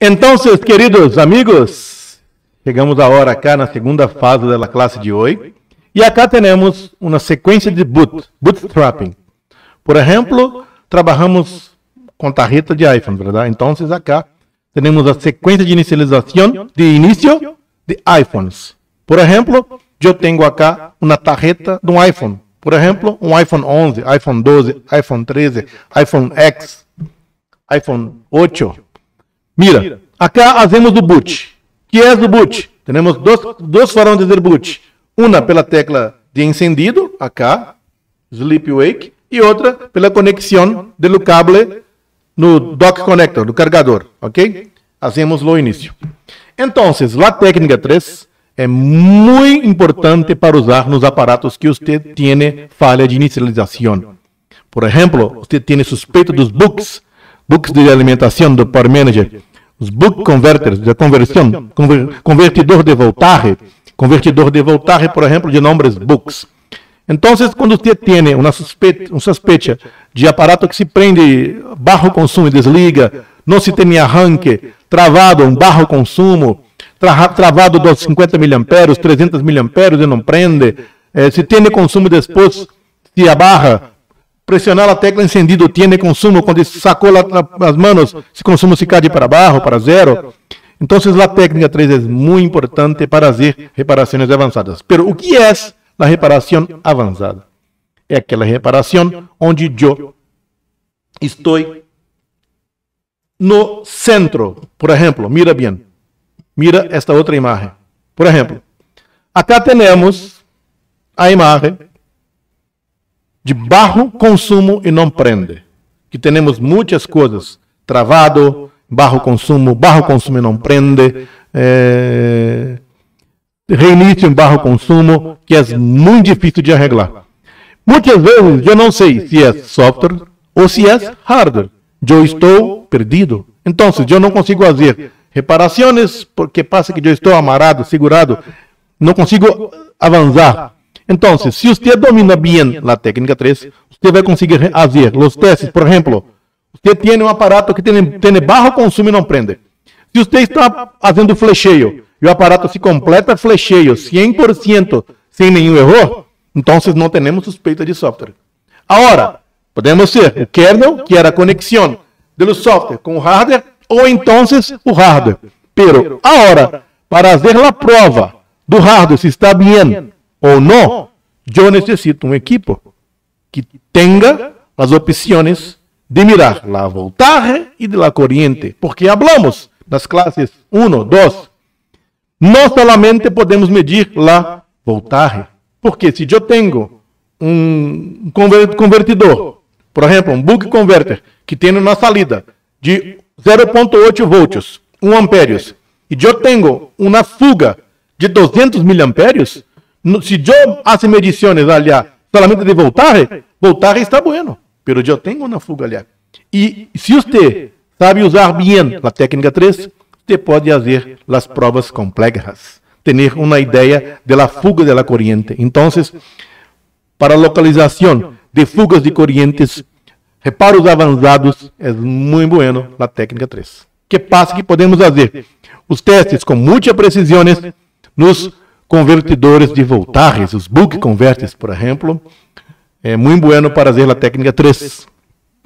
Entonces, queridos amigos, chegamos agora acá na segunda fase da classe de hoje. E acá temos uma sequência de bootstrapping. Por exemplo, trabalhamos com tarjeta de iPhone, verdade? Então, acá temos a sequência de inicialização de início de iPhones. Por exemplo, eu tenho acá uma tarjeta de um iPhone. Por exemplo, um iPhone 11, iPhone 12, iPhone 13, iPhone X, iPhone 8. Mira, acá fazemos o boot. Que é o boot? Temos duas formas de dizer boot. Uma pela tecla de encendido, acá, sleep wake, e outra pela conexão do cable no dock connector, do carregador, ok? Hacemos o início. Então, a técnica 3 é muito importante para usar nos aparatos que você tem falha de inicialização. Por exemplo, você tem suspeito dos books de alimentação do Power Manager, os book converters de conversão, convertidor de voltaje, por exemplo, de nomes books. Então, quando você tem uma suspeita de aparato que se prende baixo consumo e desliga, não se tem arranque, travado, um baixo consumo, travado dos 50 mA, 300 mA e não prende, se tem consumo depois, se abarra, pressionar a tecla encendido, tem consumo, quando sacou as mãos, se consumo se cai para baixo, para zero. Então, a técnica 3 é muito importante para fazer reparações avançadas. Mas o que é a reparação avançada? É aquela reparação onde eu estou no centro. Por exemplo, mira bem. Mira esta outra imagem. Por exemplo, acá temos a imagem de baixo consumo e não prende. Que temos muitas coisas. Travado, baixo consumo e não prende. Reinício em baixo consumo, que é muito difícil de arreglar. Muitas vezes eu não sei se é software ou se é hardware. Eu estou perdido. Então, eu não consigo fazer reparações, porque passa que eu estou amarrado, segurado, não consigo avançar. Então, se você domina bem a técnica 3, você vai conseguir fazer os testes. Por exemplo, você tem um aparato que tem baixo consumo e não prende. Se você está fazendo flecheio e o aparato se completa flecheio 100% sem nenhum erro, então não temos suspeita de software. Agora, podemos ser o kernel, que era a conexão do software com o hardware, ou então o hardware. Pero, agora, para fazer a prova do hardware se está bem ou não, eu necessito um equipo que tenha as opções de mirar a voltagem e da corrente, porque hablamos nas classes 1, 2, não solamente podemos medir a voltagem, porque se eu tenho um convertidor, por exemplo, um buck converter, que tem uma salida de 0,8 volts, 1 ampérios, e eu tenho uma fuga de 200 miliampérios, se eu faço medições ali, solamente de voltagem está bueno, mas eu tenho uma fuga ali. E se você sabe usar bem a técnica 3, você pode fazer as provas complexas, ter uma ideia da fuga da corrente. Então, para a localização de fugas de correntes, reparos avançados, é muito bueno a técnica 3. Que passa que podemos fazer os testes com muitas precisões nos convertidores de voltagens, os buck converters, por exemplo. É muito bueno para fazer a técnica 3.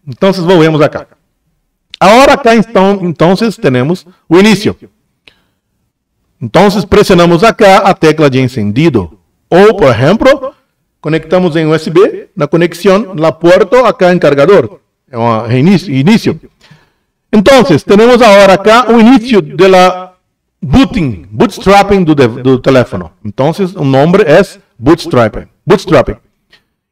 Então, volvemos acá. Agora acá, então, temos o início. Então, pressionamos acá a tecla de encendido. Ou, por exemplo, conectamos em USB, na conexão, na porta acá em carregador. É um início. Então, temos agora acá o início da bootstrapping do telefone. Então, o nome é bootstrapping.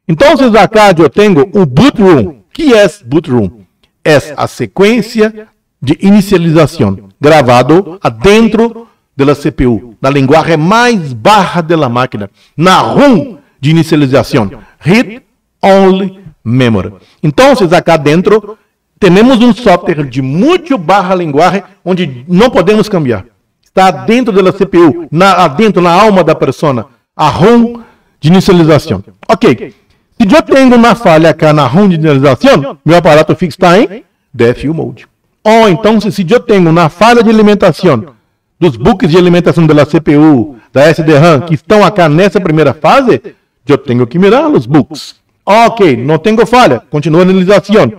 Então, acá eu tenho o boot room. O que é boot room? É a sequência de inicialização gravado dentro da CPU, na linguagem mais baixa da máquina, na ROM de inicialização, Read Only Memory. Então, acá dentro, temos um software de muito baixa linguagem, onde não podemos cambiar. Está dentro da CPU, dentro na alma da persona, a ROM de inicialização. Ok. Se eu tenho uma falha acá na ROM de inicialização, meu aparato fixa está em DFU Mode. Ou então, se eu tenho uma falha de alimentação dos buques de alimentação da CPU, da SD-RAM, que estão aqui nessa primeira fase, eu tenho que mirar os buques. Ok, não tenho falha, continua a analisação.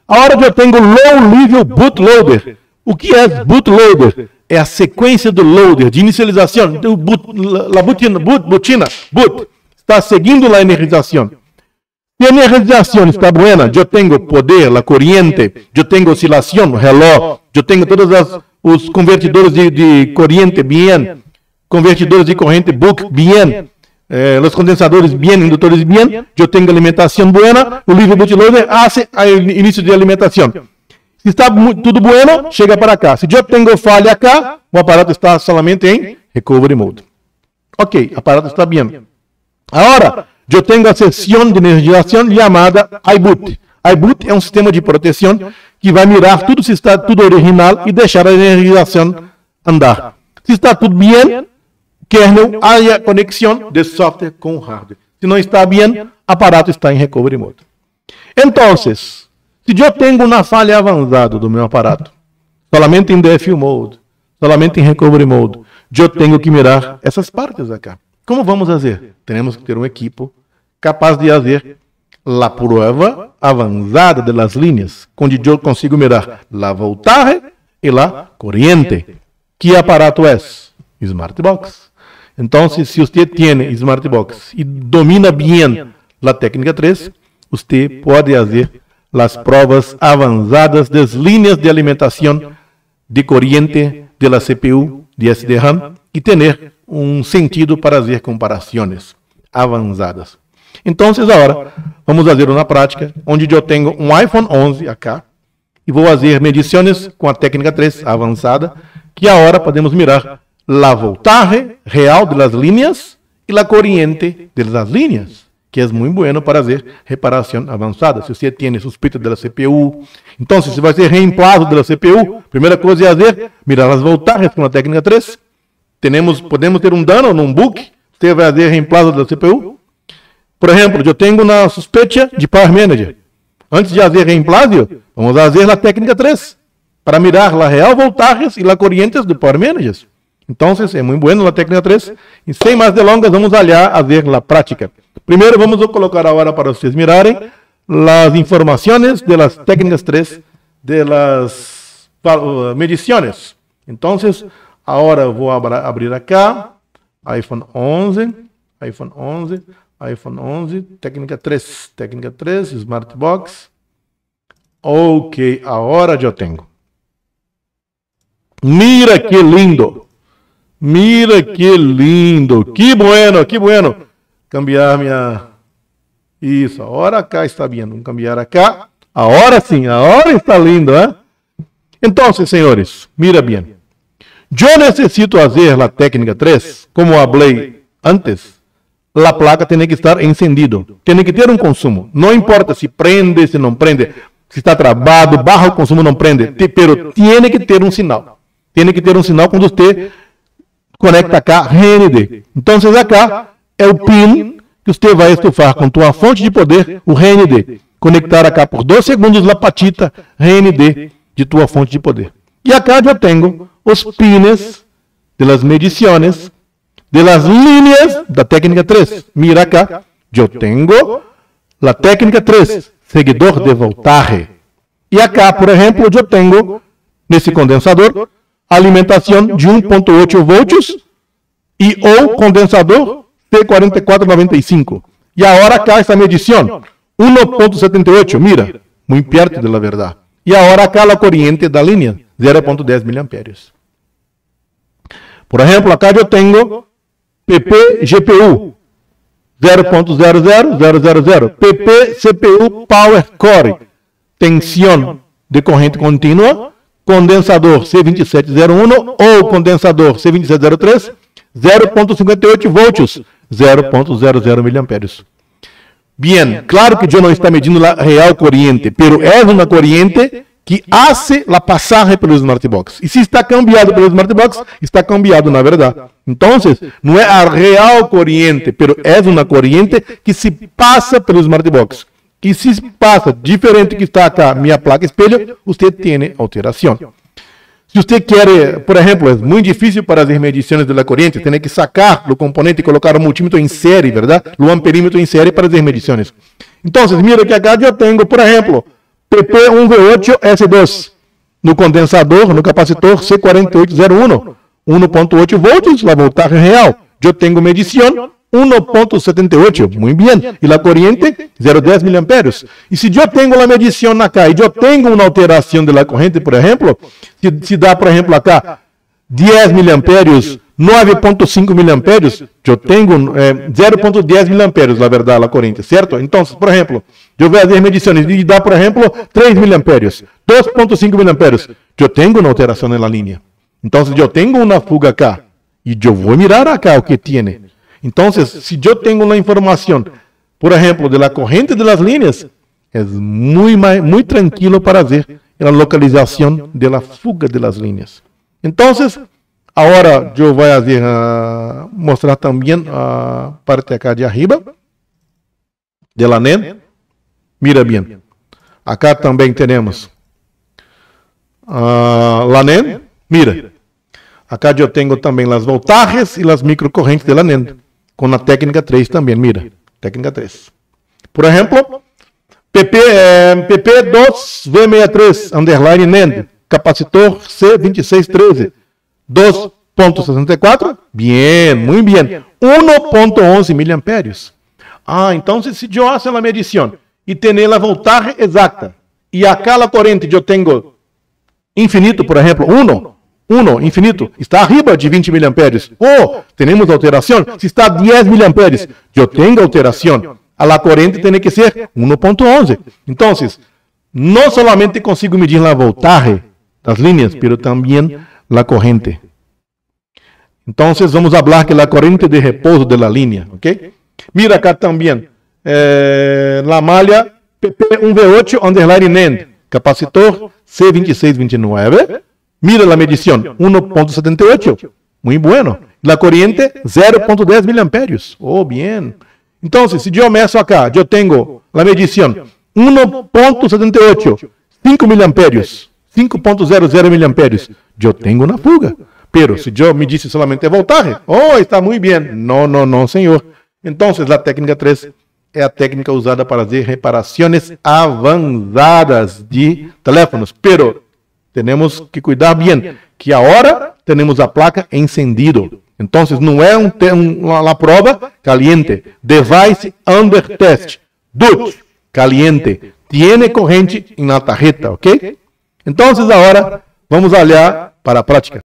Agora eu tenho low level bootloader. O que é bootloader? É a sequência do loader, de inicialização, do boot, está seguindo a energização. Se a energização está boa, eu tenho poder, a corrente, eu tenho oscilação, reloj, eu tenho todos os convertidores de corrente bem, convertidores de corrente book bem, os condensadores bem, indutores bem, eu tenho alimentação boa, o livre bootloader faz o início de alimentação. Se está tudo bueno, chega para cá. Se eu tenho falha cá, o aparato está somente em recovery mode. Ok, o aparato está bem. Agora, eu tenho a sessão de energização chamada iBoot. iBoot é um sistema de proteção que vai mirar tudo se está tudo original e deixar a energização andar. Se está tudo bem, kernel há conexão de software com o hardware. Se não está bem, o aparato está em recovery mode. Então, se eu tenho uma falha avançada do meu aparato, somente em DFU mode, somente em recovery mode, eu tenho que mirar essas partes aqui. Como vamos fazer? Temos que ter um equipo capaz de fazer a prova avançada das linhas, onde eu consigo mirar a voltagem e a corrente. Que aparato é? Smartbox. Então, se você tem Smartbox e domina bem a técnica 3, você pode fazer as provas avançadas das linhas de alimentação de corrente da CPU de SD-RAM e ter um sentido para fazer comparações avançadas. Então, agora, vamos fazer uma prática onde eu tenho um iPhone 11 aqui e vou fazer medições com a técnica 3 avançada, que agora podemos mirar a voltagem real das linhas e a corrente das linhas, que é muito bueno para fazer reparação avançada. Se você tem suspeita da CPU, então, se você vai ser reemplazo da CPU, primeira coisa é fazer, mirar as voltagens com a técnica 3. Podemos ter um dano num book, você vai fazer reemplazo da CPU. Por exemplo, eu tenho uma suspeita de Power Manager. Antes de fazer reemplazo, vamos fazer a técnica 3, para mirar a real voltagem e a corrente do Power Manager. Então, é muito bueno a técnica 3. E sem mais delongas, vamos olhar a ver a prática. Primeiro, vamos colocar agora para vocês mirarem as informações das técnicas 3 das medições. Então, agora eu vou abrir aqui, iPhone 11, técnica 3, Smartbox. Ok, agora eu tenho. Mira que lindo! Mira que lindo! Que bueno! Cambiar minha... Isso, agora cá está bem. Vamos cambiar acá. Agora sim, agora está lindo, hein? Então, senhores, mira bem. Eu necessito fazer a técnica 3, como falei antes, a placa tem que estar encendida, tem que ter um consumo. Não importa se prende, se não prende, se está travado, baixo consumo, não prende, pero tem que ter um sinal. Tem que ter um sinal quando você conecta cá RND. Então, acá é o pin que você vai estufar com tua fonte de poder, o RND. Conectar acá por 2 segundos a patita RND de tua fonte de poder. E acá eu tenho os pines das medições das linhas da técnica 3. Mira acá, eu tenho a técnica 3, seguidor de voltagem. E acá, por exemplo, eu tenho nesse condensador alimentação de 1.8 volts e ou condensador P4495. E agora cá essa medição, 1.78, mira, muito perto da verdade. E agora cá a corrente da linha, 0.10 mA. Por exemplo, acá eu tenho PP GPU, 0.00000, PP CPU Power Core, tensão de corrente contínua, condensador C2701 ou condensador C2703, 0.58 volts, 0.00 mA. Bem, claro que eu não estou medindo a real corrente, pero é uma corrente que hace a passagem pelo Smartbox. E se está cambiado pelo Smartbox, está cambiado na verdade. Então, não é a real corrente, pero é uma corrente que se passa pelo Smartbox. Y si pasa diferente que está acá, mi placa espelho, usted tiene alteración. Si usted quiere, por ejemplo, es muy difícil para hacer mediciones de la corriente, tiene que sacar el componente y colocar un multímetro en serie, ¿verdad? O amperímetro en serie para hacer mediciones. Entonces, mira que acá yo tengo, por ejemplo, PP1V8S2, no condensador, no capacitor C4801, 1.8 voltios, la voltaje real. Yo tengo medición 1.78, muy bien. Y la corriente, 0.10 miliamperes. Y si yo tengo la medición acá y yo tengo una alteración de la corriente, por ejemplo, si da, por ejemplo, acá 10 miliamperes, 9.5 miliamperes, yo tengo 0.10 miliamperes, la verdad, la corriente, ¿cierto? Entonces, por ejemplo, yo voy a hacer mediciones y da, por ejemplo, 3 miliamperes, 2.5 miliamperes, yo tengo una alteración en la línea. Entonces, yo tengo una fuga acá y yo voy a mirar acá o que tiene. Entonces, si yo tengo la información, por ejemplo, de la corriente de las líneas, es muy tranquilo para hacer la localización de la fuga de las líneas. Entonces, ahora yo voy a mostrar también a parte acá de arriba de la NED. Mira bien, acá también tenemos la NED. Mira, acá yo tengo también las voltajes y las microcorrentes de la NED. Con la técnica 3 también, mira, técnica 3. Por ejemplo, PP2V63, underline NED, capacitor C2613, 2.64, bien, muy bien, 1.11 miliamperes. Entonces, si yo hago la medición y tengo la voltaje exacta, y acá la corriente yo tengo infinito, por ejemplo, 1 infinito, está arriba de 20 miliamperes. Tenemos alteración. Si está a 10 miliamperes, yo tengo alteración. A la corriente tiene que ser 1.11. Entonces, no solamente consigo medir la voltaje, las líneas, pero también la corriente. Entonces, vamos a hablar que la corriente de reposo de la línea, ¿ok? Mira acá también, la malla PP1V8 underline NED, capacitor C2629. Mira la medición, 1.78, muy bueno. La corriente, 0.10 miliamperes. Bien. Entonces, si yo meço acá, yo tengo la medición, 1.78, 5 miliamperes, 5.00 miliamperes. Yo tengo una fuga. Pero si yo me dice solamente voltaje, está muy bien. No, señor. Entonces, la técnica 3 es la técnica usada para hacer reparaciones avanzadas de teléfonos. Pero tenemos que cuidar bien, que ahora tenemos a placa encendido. Entonces, no es la prueba caliente. Device under test. DUT, caliente. Tiene corriente en la tarjeta, ¿ok? Entonces, ahora vamos a olhar para a prática.